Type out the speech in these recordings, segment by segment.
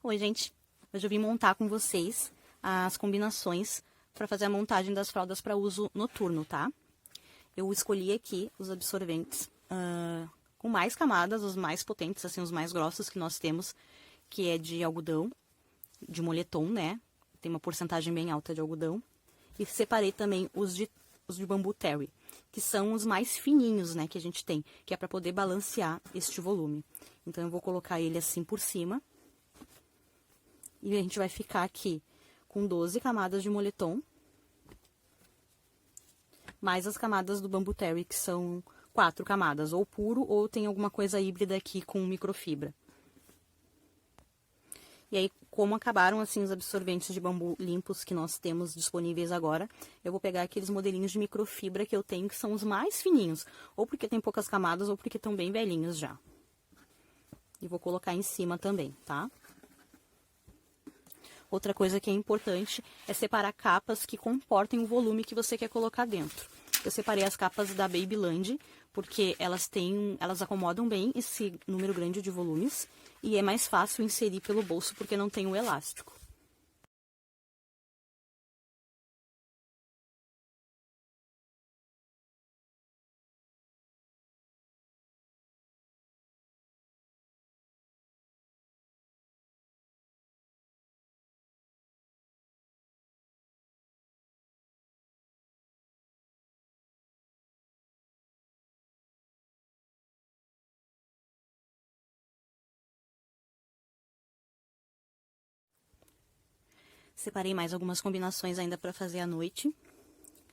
Oi, gente! Hoje eu vim montar com vocês as combinações para fazer a montagem das fraldas para uso noturno, tá? Eu escolhi aqui os absorventes com mais camadas, os mais potentes, assim, os mais grossos que nós temos, que é de algodão, de moletom, né? Tem uma porcentagem bem alta de algodão. E separei também os de bambu terry, que são os mais fininhos, né, que a gente tem, que é para poder balancear este volume. Então, eu vou colocar ele assim por cima. E a gente vai ficar aqui com 12 camadas de moletom, mais as camadas do bambu terry, que são 4 camadas, ou puro, ou tem alguma coisa híbrida aqui com microfibra. E aí, como acabaram, assim, os absorventes de bambu limpos que nós temos disponíveis agora, eu vou pegar aqueles modelinhos de microfibra que eu tenho, que são os mais fininhos, ou porque tem poucas camadas, ou porque estão bem velhinhos já. E vou colocar em cima também, tá? Outra coisa que é importante é separar capas que comportem o volume que você quer colocar dentro. Eu separei as capas da Babyland, porque elas acomodam bem esse número grande de volumes e é mais fácil inserir pelo bolso porque não tem o elástico. Separei mais algumas combinações ainda para fazer à noite.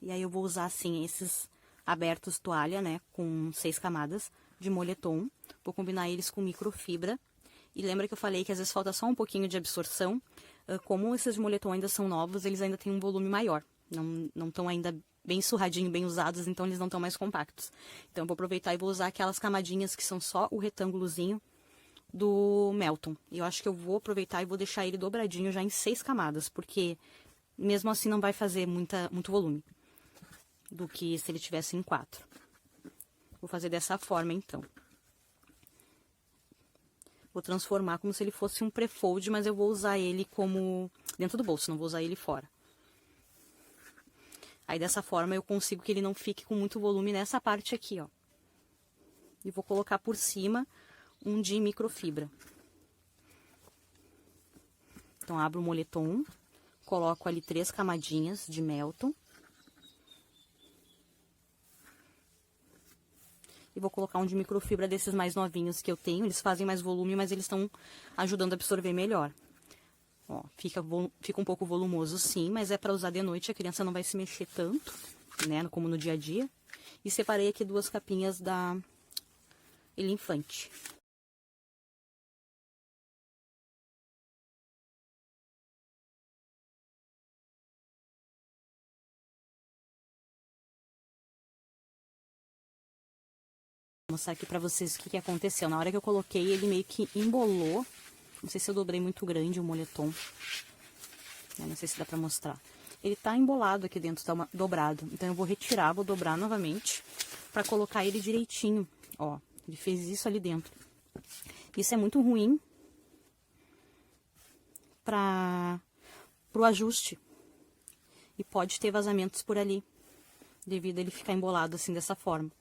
E aí eu vou usar, assim, esses abertos toalha, né, com 6 camadas de moletom. Vou combinar eles com microfibra. E lembra que eu falei que às vezes falta só um pouquinho de absorção? Como esses de moletom ainda são novos, eles ainda têm um volume maior. Não estão ainda bem surradinho, bem usados, então eles não estão mais compactos. Então eu vou aproveitar e vou usar aquelas camadinhas que são só o retângulozinho do Melton. E eu acho que eu vou aproveitar e vou deixar ele dobradinho já em 6 camadas, porque mesmo assim não vai fazer muito volume do que se ele tivesse em 4. Vou fazer dessa forma, então. Vou transformar como se ele fosse um pré-fold, mas eu vou usar ele como dentro do bolso, não vou usar ele fora. Aí, dessa forma, eu consigo que ele não fique com muito volume nessa parte aqui, ó. E vou colocar por cima um de microfibra. Então, abro o moletom, coloco ali 3 camadinhas de Melton. E vou colocar um de microfibra desses mais novinhos que eu tenho. Eles fazem mais volume, mas eles estão ajudando a absorver melhor. Ó, fica um pouco volumoso sim, mas é para usar de noite, a criança não vai se mexer tanto, né, como no dia a dia. E separei aqui 2 capinhas da Elefante. Vou mostrar aqui pra vocês o que aconteceu. Na hora que eu coloquei, ele meio que embolou. Não sei se eu dobrei muito grande o moletom. Não sei se dá pra mostrar. Ele tá embolado aqui dentro, tá dobrado. Então eu vou retirar, vou dobrar novamente pra colocar ele direitinho. Ó, ele fez isso ali dentro. Isso é muito ruim pro ajuste. E pode ter vazamentos por ali, devido a ele ficar embolado assim dessa forma.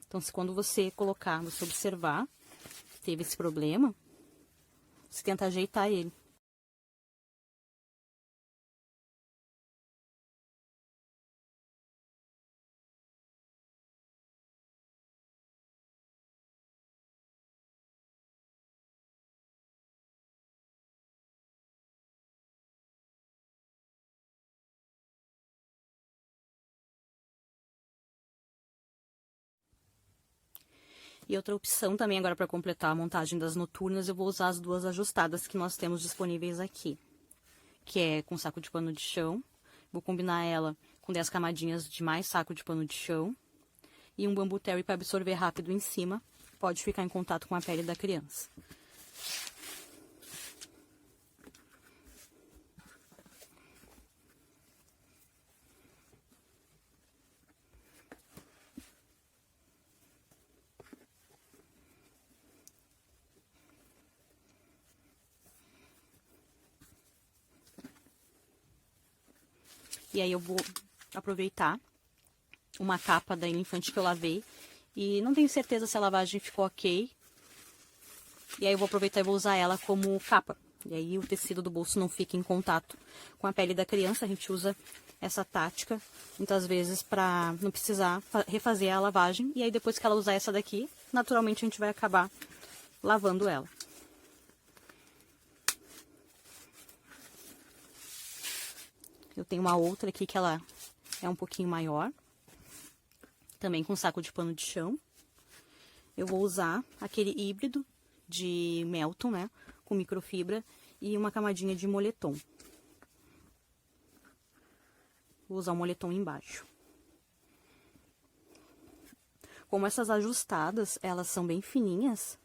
Então, se quando você colocar, você observar que teve esse problema, você tenta ajeitar ele. E outra opção também agora para completar a montagem das noturnas, eu vou usar as 2 ajustadas que nós temos disponíveis aqui. Que é com saco de pano de chão. Vou combinar ela com 10 camadinhas de mais saco de pano de chão. E um bambu terry para absorver rápido em cima. Pode ficar em contato com a pele da criança. E aí eu vou aproveitar uma capa da Infante que eu lavei. E não tenho certeza se a lavagem ficou ok. E aí eu vou aproveitar e vou usar ela como capa. E aí o tecido do bolso não fica em contato com a pele da criança. A gente usa essa tática muitas vezes para não precisar refazer a lavagem. E aí depois que ela usar essa daqui, naturalmente a gente vai acabar lavando ela. Eu tenho uma outra aqui que ela é um pouquinho maior. Também com saco de pano de chão. Eu vou usar aquele híbrido de Melton, né? Com microfibra e uma camadinha de moletom. Vou usar o moletom embaixo. Como essas ajustadas, elas são bem fininhas,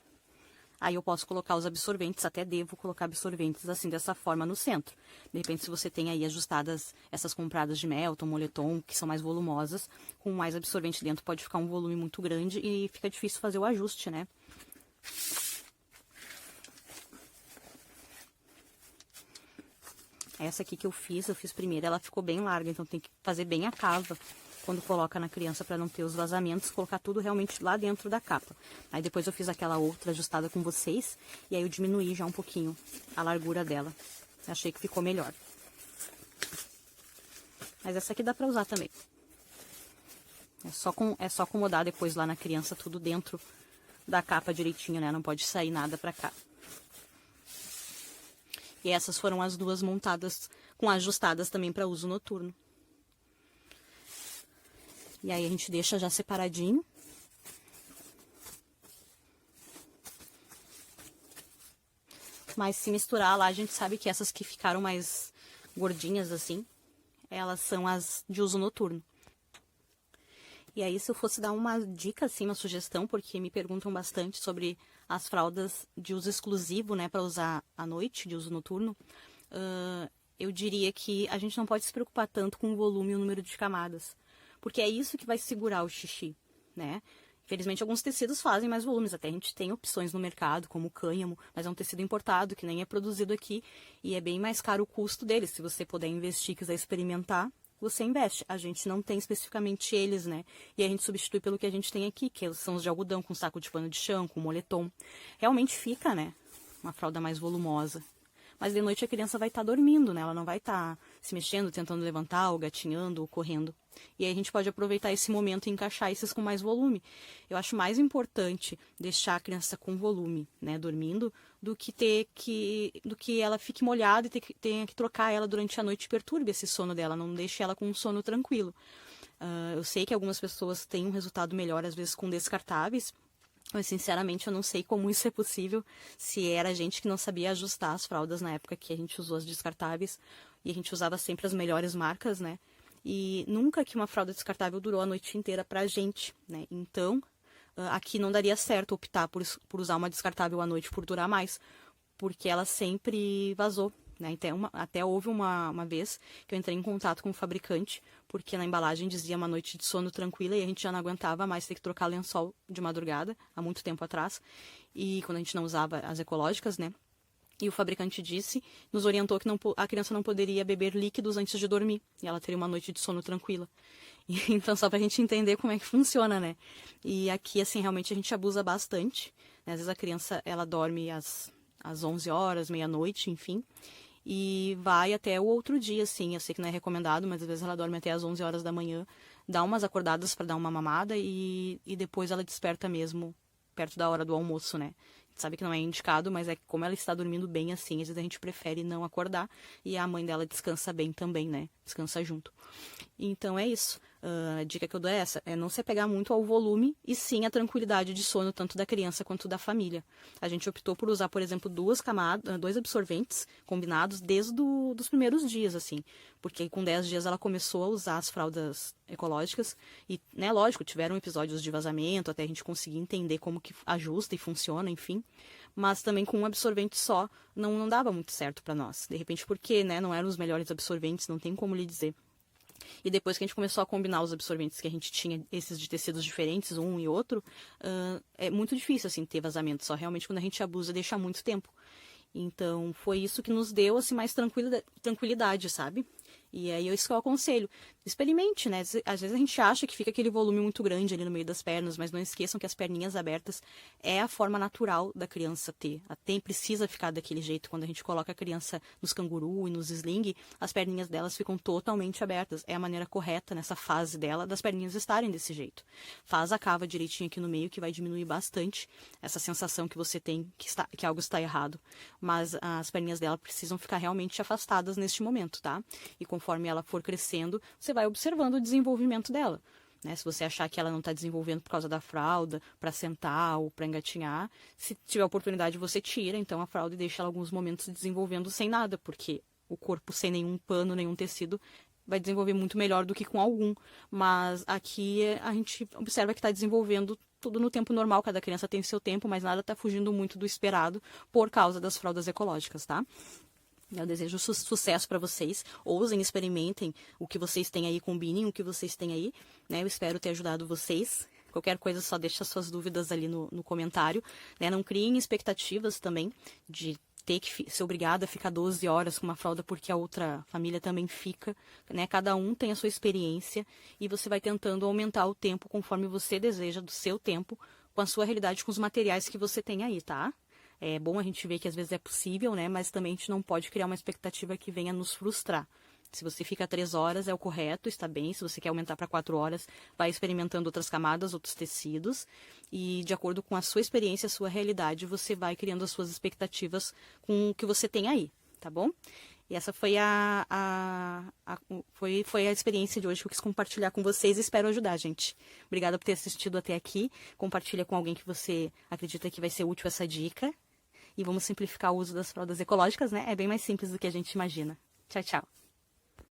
aí eu posso colocar os absorventes, até devo colocar absorventes assim, dessa forma no centro. De repente, se você tem aí ajustadas, essas compradas de Melton, moletom, que são mais volumosas, com mais absorvente dentro, pode ficar um volume muito grande e fica difícil fazer o ajuste, né? Essa aqui que eu fiz primeiro, ela ficou bem larga, então tem que fazer bem a cava quando coloca na criança para não ter os vazamentos, colocar tudo realmente lá dentro da capa. Aí depois eu fiz aquela outra ajustada com vocês, e aí eu diminuí já um pouquinho a largura dela. Achei que ficou melhor. Mas essa aqui dá pra usar também. É só acomodar depois lá na criança tudo dentro da capa direitinho, né? Não pode sair nada pra cá. E essas foram as duas montadas com ajustadas também para uso noturno. E aí a gente deixa já separadinho. Mas se misturar lá, a gente sabe que essas que ficaram mais gordinhas assim, elas são as de uso noturno. E aí, se eu fosse dar uma dica, assim, uma sugestão, porque me perguntam bastante sobre as fraldas de uso exclusivo, né, para usar à noite, de uso noturno, eu diria que a gente não pode se preocupar tanto com o volume e o número de camadas, porque é isso que vai segurar o xixi, né? Infelizmente, alguns tecidos fazem mais volumes, até a gente tem opções no mercado, como o cânhamo, mas é um tecido importado, que nem é produzido aqui, e é bem mais caro o custo dele. Se você puder investir, quiser experimentar, você investe. A gente não tem especificamente eles, né? E a gente substitui pelo que a gente tem aqui, que são os de algodão, com saco de pano de chão, com moletom. Realmente fica, né? Uma fralda mais volumosa. Mas de noite a criança vai estar dormindo, né? Ela não vai estar se mexendo, tentando levantar, ou gatinhando, ou correndo. E aí a gente pode aproveitar esse momento e encaixar esses com mais volume. Eu acho mais importante deixar a criança com volume, né, dormindo, do que ela fique molhada e tenha que trocar ela durante a noite e perturbe esse sono dela, não deixe ela com um sono tranquilo. Eu sei que algumas pessoas têm um resultado melhor, às vezes, com descartáveis, mas, sinceramente, eu não sei como isso é possível, se era a gente que não sabia ajustar as fraldas na época que a gente usou as descartáveis, e a gente usava sempre as melhores marcas, né? E nunca que uma fralda descartável durou a noite inteira pra gente, né? Então, aqui não daria certo optar por usar uma descartável à noite por durar mais, porque ela sempre vazou, né? Até houve uma vez que eu entrei em contato com o fabricante, porque na embalagem dizia uma noite de sono tranquila e a gente já não aguentava mais ter que trocar lençol de madrugada, há muito tempo atrás, e quando a gente não usava as ecológicas, né? E o fabricante nos orientou que a criança não poderia beber líquidos antes de dormir, e ela teria uma noite de sono tranquila. Então, só pra gente entender como é que funciona, né? E aqui, assim, realmente a gente abusa bastante, né? Às vezes a criança, ela dorme às 11 horas, meia-noite, enfim, e vai até o outro dia, assim. Eu sei que não é recomendado, mas às vezes ela dorme até às 11 horas da manhã, dá umas acordadas para dar uma mamada e depois ela desperta mesmo perto da hora do almoço, né? A gente sabe que não é indicado, mas é que como ela está dormindo bem assim, às vezes a gente prefere não acordar e a mãe dela descansa bem também, né? Descansa junto. Então é isso. A dica que eu dou é essa, é não se apegar muito ao volume e sim a tranquilidade de sono tanto da criança quanto da família. A gente optou por usar, por exemplo, dois absorventes combinados desde os primeiros dias, assim, porque com 10 dias ela começou a usar as fraldas ecológicas e, né, lógico, tiveram episódios de vazamento até a gente conseguir entender como que ajusta e funciona, enfim, mas também com um absorvente só não dava muito certo para nós, de repente porque, né, não eram os melhores absorventes, não tem como lhe dizer. E depois que a gente começou a combinar os absorventes que a gente tinha, esses de tecidos diferentes, um e outro, é muito difícil, assim, ter vazamento. Só realmente quando a gente abusa, deixa muito tempo. Então, foi isso que nos deu, assim, mais tranquilidade, sabe? E aí é isso que eu aconselho. Experimente, né? Às vezes a gente acha que fica aquele volume muito grande ali no meio das pernas, mas não esqueçam que as perninhas abertas é a forma natural da criança ter. A tem precisa ficar daquele jeito. Quando a gente coloca a criança nos canguru e nos sling, as perninhas delas ficam totalmente abertas. É a maneira correta nessa fase dela das perninhas estarem desse jeito. Faz a cava direitinho aqui no meio que vai diminuir bastante essa sensação que você tem que algo está errado. Mas as perninhas dela precisam ficar realmente afastadas neste momento, tá? E conforme ela for crescendo, você vai observando o desenvolvimento dela. Né? Se você achar que ela não está desenvolvendo por causa da fralda, para sentar ou para engatinhar, se tiver oportunidade você tira então a fralda e deixa ela alguns momentos desenvolvendo sem nada, porque o corpo sem nenhum pano, nenhum tecido, vai desenvolver muito melhor do que com algum. Mas aqui a gente observa que está desenvolvendo tudo no tempo normal, cada criança tem seu tempo, mas nada está fugindo muito do esperado por causa das fraldas ecológicas, tá? Eu desejo sucesso para vocês. Ousem, experimentem o que vocês têm aí, combinem o que vocês têm aí. Né? Eu espero ter ajudado vocês. Qualquer coisa, só deixa suas dúvidas ali no comentário. Né? Não criem expectativas também de ter que ser obrigada a ficar 12 horas com uma fralda porque a outra família também fica. Né? Cada um tem a sua experiência e você vai tentando aumentar o tempo conforme você deseja do seu tempo, com a sua realidade, com os materiais que você tem aí, tá? É bom a gente ver que às vezes é possível, né? Mas também a gente não pode criar uma expectativa que venha nos frustrar. Se você fica 3 horas, é o correto, está bem. Se você quer aumentar para 4 horas, vai experimentando outras camadas, outros tecidos. E de acordo com a sua experiência, a sua realidade, você vai criando as suas expectativas com o que você tem aí, tá bom? E essa foi foi a experiência de hoje que eu quis compartilhar com vocês e espero ajudar, gente. Obrigada por ter assistido até aqui. Compartilha com alguém que você acredita que vai ser útil essa dica. E vamos simplificar o uso das fraldas ecológicas, né? É bem mais simples do que a gente imagina. Tchau, tchau.